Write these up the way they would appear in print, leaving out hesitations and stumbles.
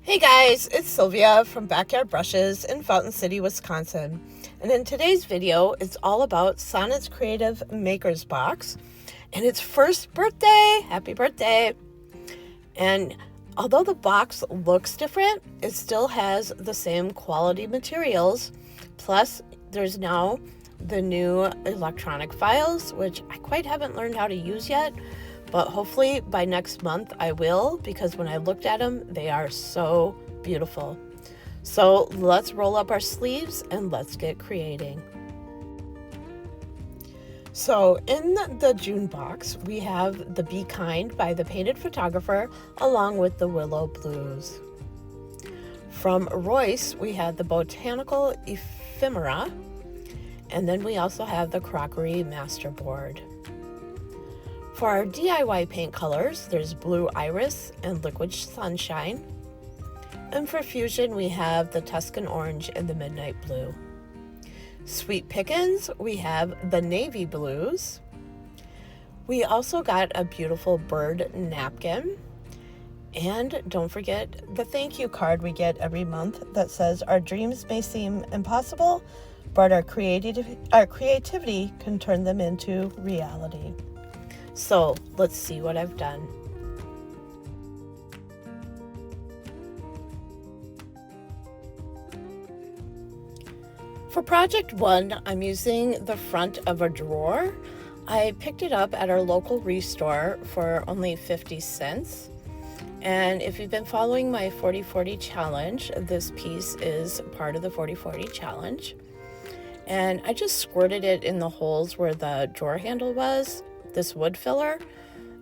Hey guys, it's Sylvia from Backyard Brushes in Fountain City, Wisconsin. And in today's video, it's all about Sonnet's Creative Makers Box and its first birthday. Happy birthday. And although the box looks different, it still has the same quality materials. Plus, there's now the new electronic files, which I quite haven't learned how to use yet. But hopefully by next month I will, because when I looked at them, they are so beautiful. So let's roll up our sleeves and let's get creating. So in the June box, we have the Be Kind by the Painted Photographer along with the Willow Blues. From Royce, we had the Botanical Ephemera, and then we also have the Crockery Masterboard. For our DIY paint colors, there's Blue Iris and Liquid Sunshine. And for fusion, we have the Tuscan Orange and the Midnight Blue. Sweet Pickins, we have the Navy Blues. We also got a beautiful bird napkin. And don't forget the thank you card we get every month that says, "Our dreams may seem impossible, but our creativity can turn them into reality." So let's see what I've done. For project 1, I'm using the front of a drawer. I picked it up at our local restore for only 50 cents. And if you've been following my 40/40 challenge, this piece is part of the 40/40 challenge. And I just squirted it in the holes where the drawer handle was, this wood filler,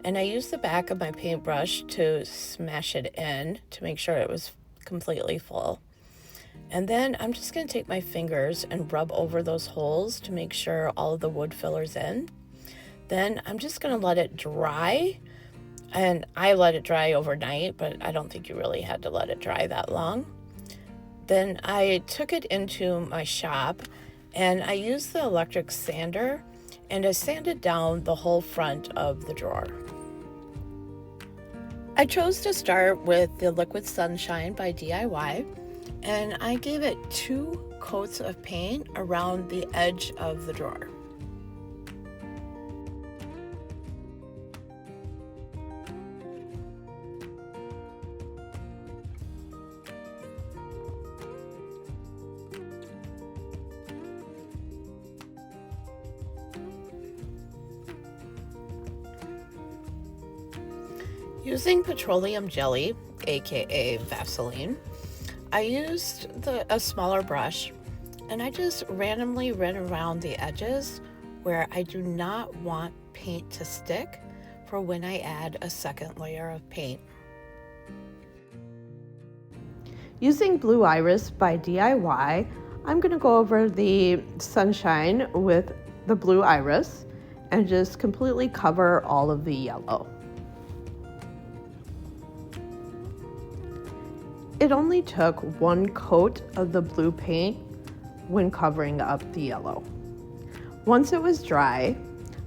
and I used the back of my paintbrush to smash it in to make sure it was completely full. And then I'm just going to take my fingers and rub over those holes to make sure all of the wood filler's in. Then I'm just going to let it dry, and I let it dry overnight, but I don't think you really had to let it dry that long. Then I took it into my shop and I used the electric sander and I sanded down the whole front of the drawer. I chose to start with the Liquid Sunshine by DIY, and I gave it 2 coats of paint around the edge of the drawer. Using petroleum jelly, aka Vaseline, I used a smaller brush and I just randomly ran around the edges where I do not want paint to stick for when I add a second layer of paint. Using Blue Iris by DIY, I'm going to go over the sunshine with the Blue Iris and just completely cover all of the yellow. It only took 1 coat of the blue paint when covering up the yellow. Once it was dry,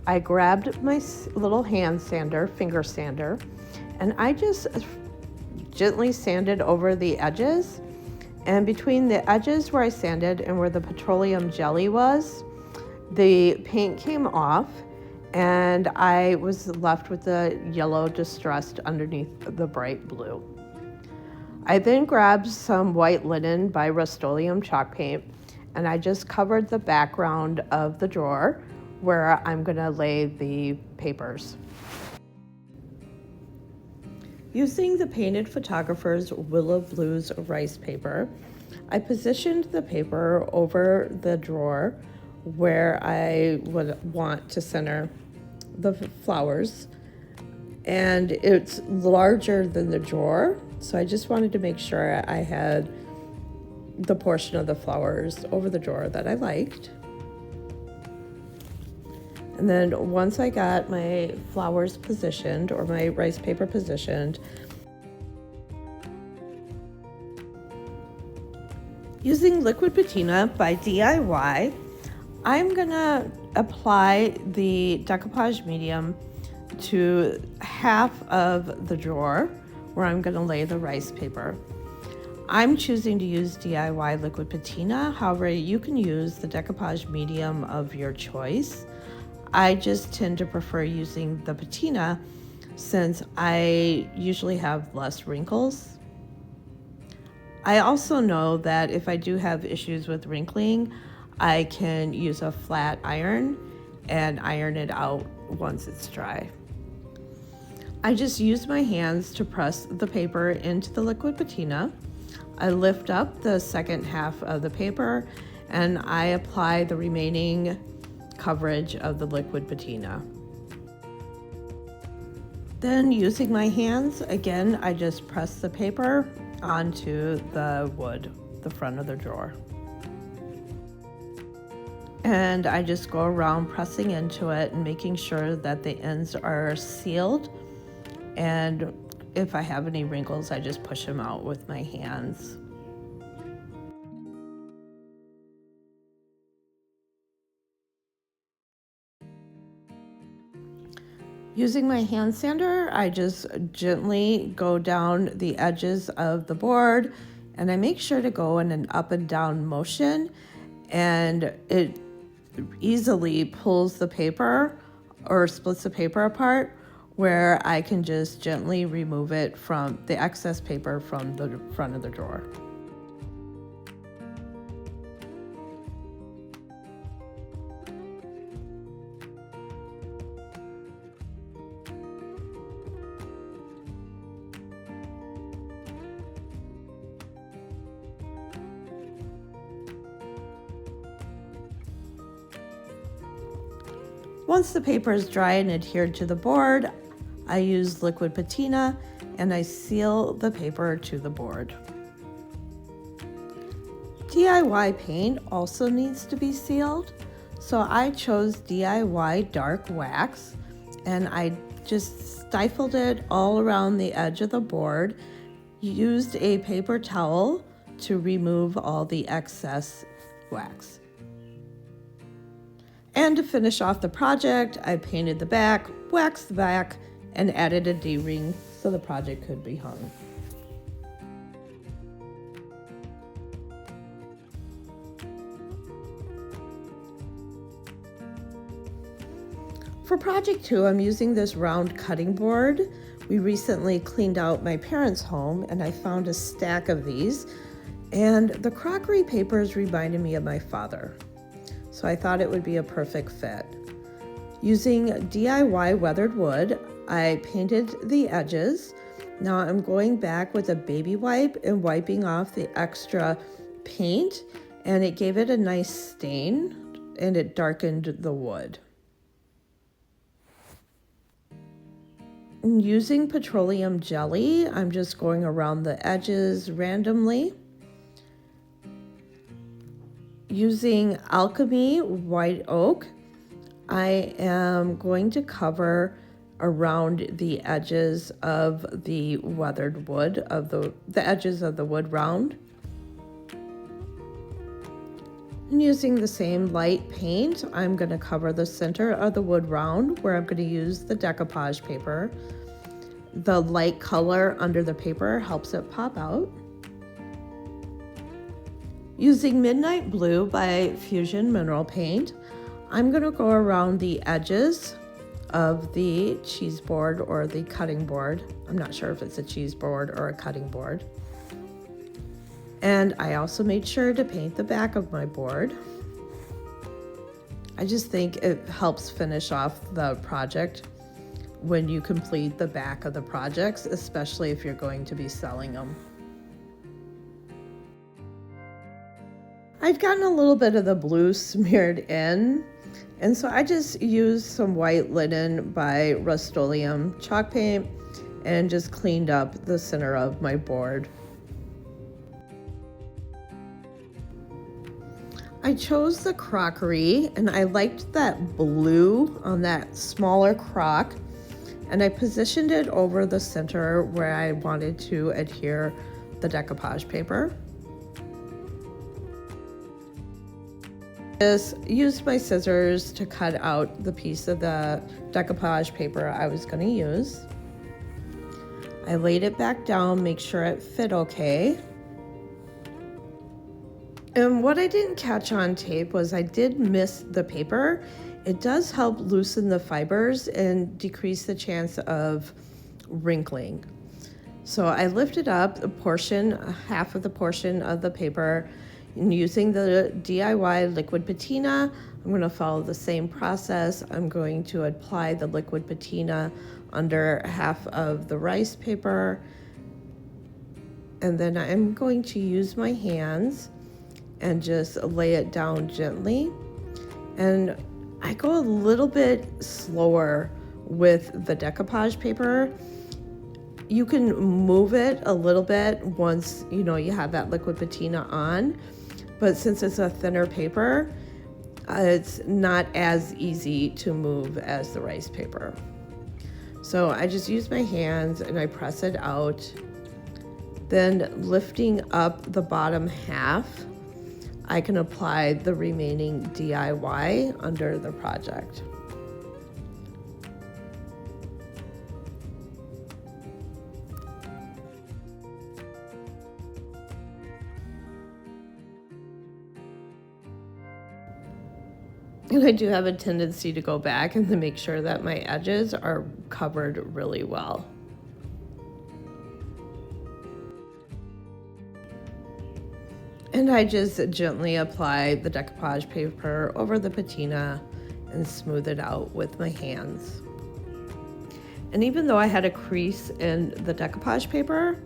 I grabbed my little hand sander, finger sander, and I just gently sanded over the edges. And between the edges where I sanded and where the petroleum jelly was, the paint came off and I was left with the yellow distressed underneath the bright blue. I then grabbed some white linen by Rust-Oleum chalk paint and I just covered the background of the drawer where I'm going to lay the papers. Using the Painted Photographer's Willow Blues rice paper, I positioned the paper over the drawer where I would want to center the flowers, and it's larger than the drawer. So I just wanted to make sure I had the portion of the flowers over the drawer that I liked. And then once I got my flowers positioned, or my rice paper positioned, using Liquid Patina by DIY, I'm gonna apply the decoupage medium to half of the drawer where I'm going to lay the rice paper. I'm choosing to use DIY liquid patina. However, you can use the decoupage medium of your choice. I just tend to prefer using the patina since I usually have less wrinkles. I also know that if I do have issues with wrinkling, I can use a flat iron and iron it out once it's dry. I just use my hands to press the paper into the liquid patina. I lift up the second half of the paper and I apply the remaining coverage of the liquid patina. Then using my hands, again, I just press the paper onto the wood, the front of the drawer. And I just go around pressing into it and making sure that the ends are sealed. And if I have any wrinkles, I just push them out with my hands. Using my hand sander, I just gently go down the edges of the board and I make sure to go in an up and down motion, and it easily pulls the paper or splits the paper apart, where I can just gently remove it from the excess paper from the front of the drawer. Once the paper is dry and adhered to the board, I use liquid patina and I seal the paper to the board. DIY paint also needs to be sealed, so I chose DIY dark wax and I just stifled it all around the edge of the board, used a paper towel to remove all the excess wax. And to finish off the project, I painted the back, waxed the back, and added a D-ring so the project could be hung. For project 2, I'm using this round cutting board. We recently cleaned out my parents' home and I found a stack of these, and the crockery papers reminded me of my father. So I thought it would be a perfect fit. Using DIY weathered wood, I painted the edges. Now I'm going back with a baby wipe and wiping off the extra paint, and it gave it a nice stain and it darkened the wood. And using petroleum jelly, I'm just going around the edges randomly. Using Alchemy white oak, I am going to cover around the edges of the weathered wood, of the edges of the wood round. And using the same light paint, I'm going to cover the center of the wood round where I'm going to use the decoupage paper. The light color under the paper helps it pop out. Using Midnight Blue by Fusion Mineral Paint, I'm going to go around the edges of the cheese board or the cutting board. I'm not sure if it's a cheese board or a cutting board. And I also made sure to paint the back of my board. I just think it helps finish off the project when you complete the back of the projects, especially if you're going to be selling them. I've gotten a little bit of the blue smeared in, and so I just used some white linen by Rust-Oleum chalk paint and just cleaned up the center of my board. I chose the crockery and I liked that blue on that smaller crock, and I positioned it over the center where I wanted to adhere the decoupage paper. Just used my scissors to cut out the piece of the decoupage paper I was going to use. I laid it back down, make sure it fit okay. And what I didn't catch on tape was I did miss the paper. It does help loosen the fibers and decrease the chance of wrinkling. So I lifted up a portion, half of the portion of the paper, and using the DIY liquid patina, I'm going to follow the same process. I'm going to apply the liquid patina under half of the rice paper, and then I'm going to use my hands and just lay it down gently. And I go a little bit slower with the decoupage paper. You can move it a little bit once you have that liquid patina on, but since it's a thinner paper, it's not as easy to move as the rice paper. So I just use my hands and I press it out. Then lifting up the bottom half, I can apply the remaining DIY under the project. And I do have a tendency to go back and to make sure that my edges are covered really well. And I just gently apply the decoupage paper over the patina and smooth it out with my hands. And even though I had a crease in the decoupage paper,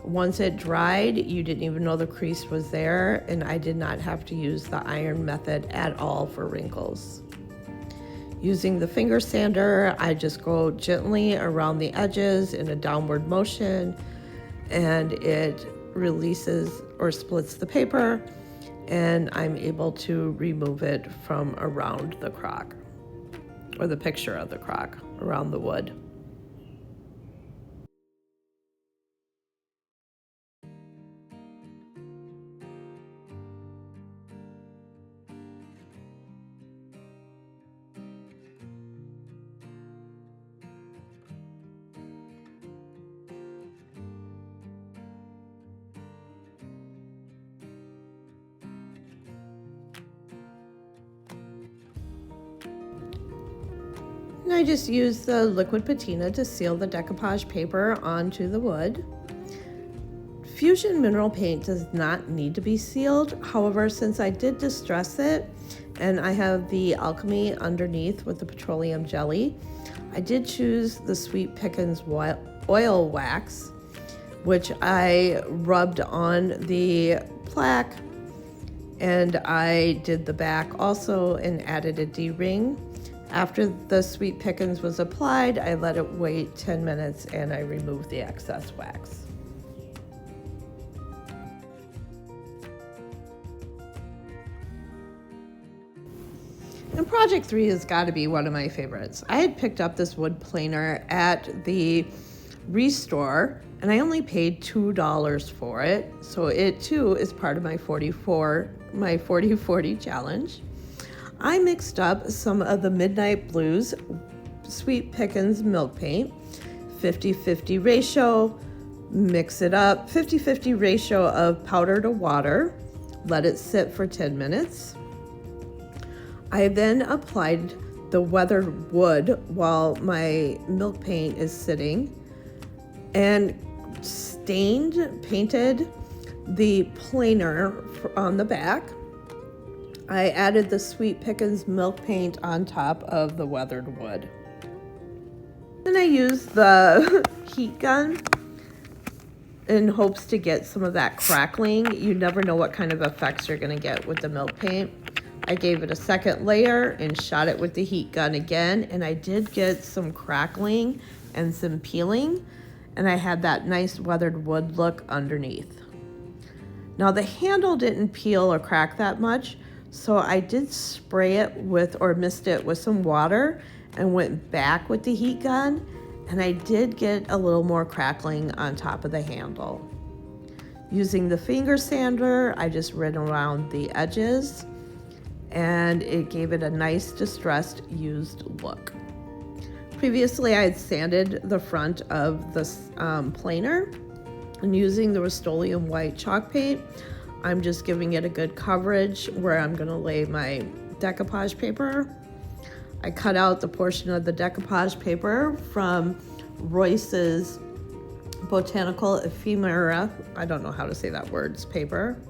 once it dried, you didn't even know the crease was there, and I did not have to use the iron method at all for wrinkles. Using the finger sander, I just go gently around the edges in a downward motion, and it releases or splits the paper, and I'm able to remove it from around the crock, or the picture of the crock around the wood. And I just use the liquid patina to seal the decoupage paper onto the wood. Fusion mineral paint does not need to be sealed. However, since I did distress it and I have the alchemy underneath with the petroleum jelly, I did choose the Sweet Pickens oil wax, which I rubbed on the plaque, and I did the back also and added a D-ring. After the Sweet Pickens was applied, I let it wait 10 minutes and I removed the excess wax. And project 3 has got to be one of my favorites. I had picked up this wood planer at the restore and I only paid $2 for it. So it too is part of my 40-40 challenge. I mixed up some of the Midnight Blues Sweet Pickens milk paint, 50-50 ratio, mix it up, 50-50 ratio of powder to water, let it sit for 10 minutes. I then applied the weathered wood while my milk paint is sitting and painted the planer on the back. I added the Sweet Pickens milk paint on top of the weathered wood. Then I used the heat gun in hopes to get some of that crackling. You never know what kind of effects you're going to get with the milk paint. I gave it a second layer and shot it with the heat gun again, and I did get some crackling and some peeling, and I had that nice weathered wood look underneath. Now the handle didn't peel or crack that much, so I did spray it or mist it with some water and went back with the heat gun, and I did get a little more crackling on top of the handle. Using the finger sander, I just ran around the edges, and it gave it a nice distressed used look. Previously, I had sanded the front of this planer, and using the Rust-Oleum white chalk paint, I'm just giving it a good coverage where I'm going to lay my decoupage paper. I cut out the portion of the decoupage paper from Royce's Botanical Ephemera, I don't know how to say that word's paper.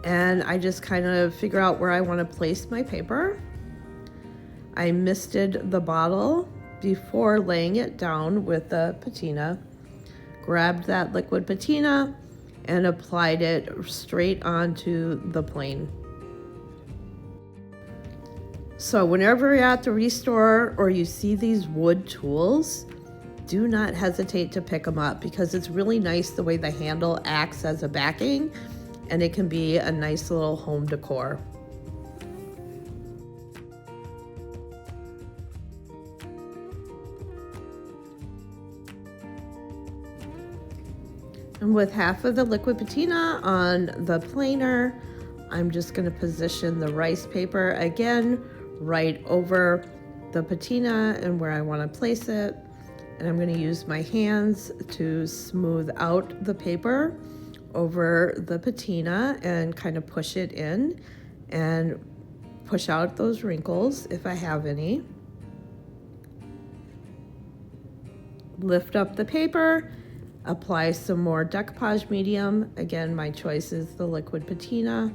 And I just kind of figure out where I want to place my paper. I misted the bottle before laying it down with the patina, grabbed that liquid patina and applied it straight onto the plane. So whenever you're at the restore or you see these wood tools, do not hesitate to pick them up because it's really nice the way the handle acts as a backing, and it can be a nice little home decor. And with half of the liquid patina on the planer, I'm just going to position the rice paper again right over the patina and where I want to place it. And I'm going to use my hands to smooth out the paper over the patina and kind of push it in and push out those wrinkles if I have any. Lift up the paper, apply some more decoupage medium. Again, my choice is the liquid patina.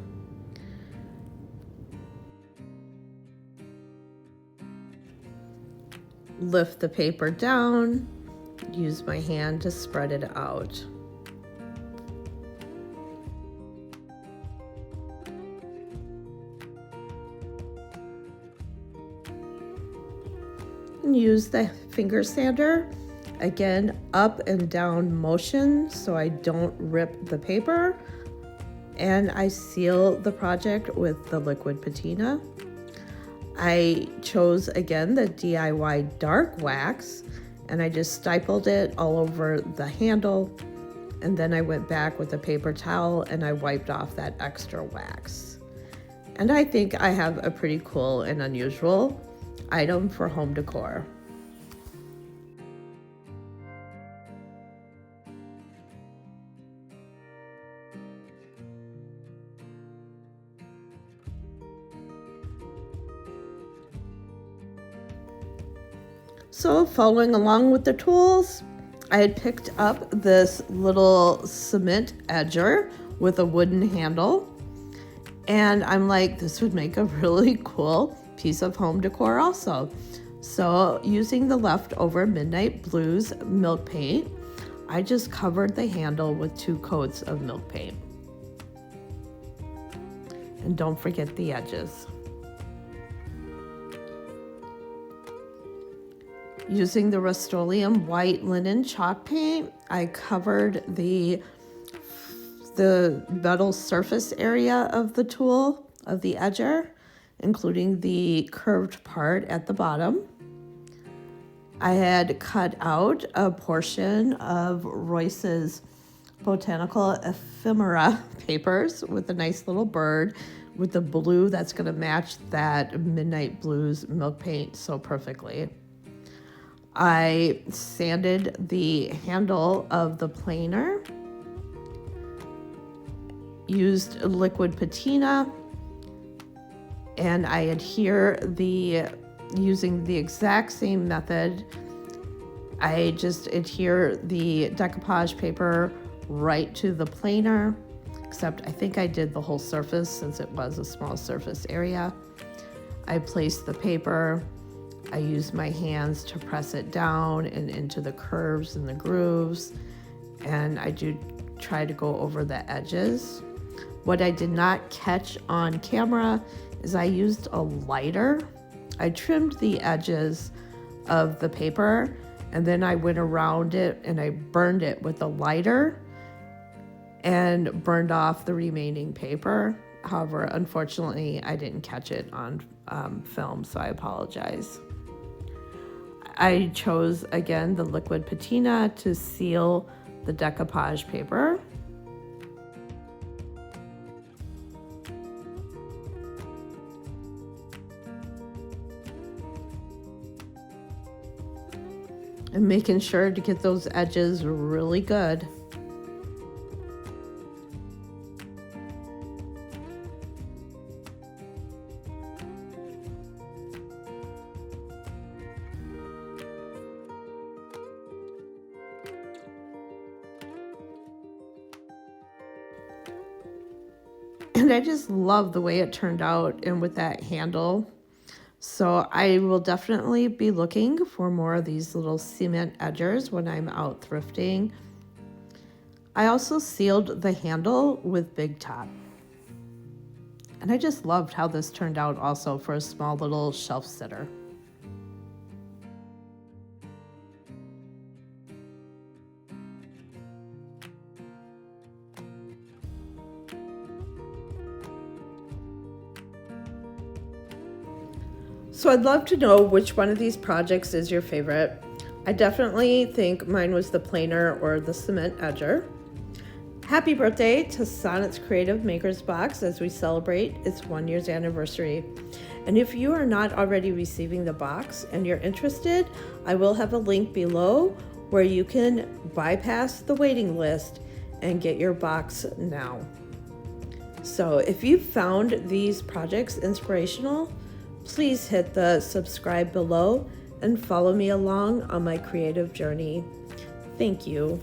Lift the paper down, use my hand to spread it out. And use the finger sander, again, up and down motion so I don't rip the paper. And I seal the project with the liquid patina. I chose again the DIY dark wax and I just stippled it all over the handle, and then I went back with a paper towel and I wiped off that extra wax. And I think I have a pretty cool and unusual item for home decor. So following along with the tools, I had picked up this little cement edger with a wooden handle. And I'm like, this would make a really cool piece of home decor also. So using the leftover Midnight Blues milk paint, I just covered the handle with 2 coats of milk paint. And don't forget the edges. Using the Rust-Oleum white linen chalk paint, I covered the metal surface area of the tool, of the edger, including the curved part at the bottom. I had cut out a portion of Royce's Botanical Ephemera papers with a nice little bird with the blue that's going to match that Midnight Blues milk paint so perfectly. I sanded the handle of the planer, used liquid patina, and I adhere using the exact same method. I just adhere the decoupage paper right to the planer, except I think I did the whole surface since it was a small surface area. I placed the paper. I use my hands to press it down and into the curves and the grooves, and I do try to go over the edges. What I did not catch on camera is I used a lighter. I trimmed the edges of the paper, and then I went around it and I burned it with a lighter and burned off the remaining paper. However, unfortunately, I didn't catch it on film, so I apologize. I chose, again, the liquid patina to seal the decoupage paper. And making sure to get those edges really good. And I just love the way it turned out and with that handle. So I will definitely be looking for more of these little cement edgers when I'm out thrifting. I also sealed the handle with Big Top. And I just loved how this turned out also for a small little shelf sitter. So I'd love to know which one of these projects is your favorite. I definitely think mine was the planer or the cement edger. Happy birthday to Sonnet's Creative Makers Box as we celebrate its 1 year's anniversary. And if you are not already receiving the box and you're interested, I will have a link below where you can bypass the waiting list and get your box now. So if you found these projects inspirational, please hit the subscribe below and follow me along on my creative journey. Thank you.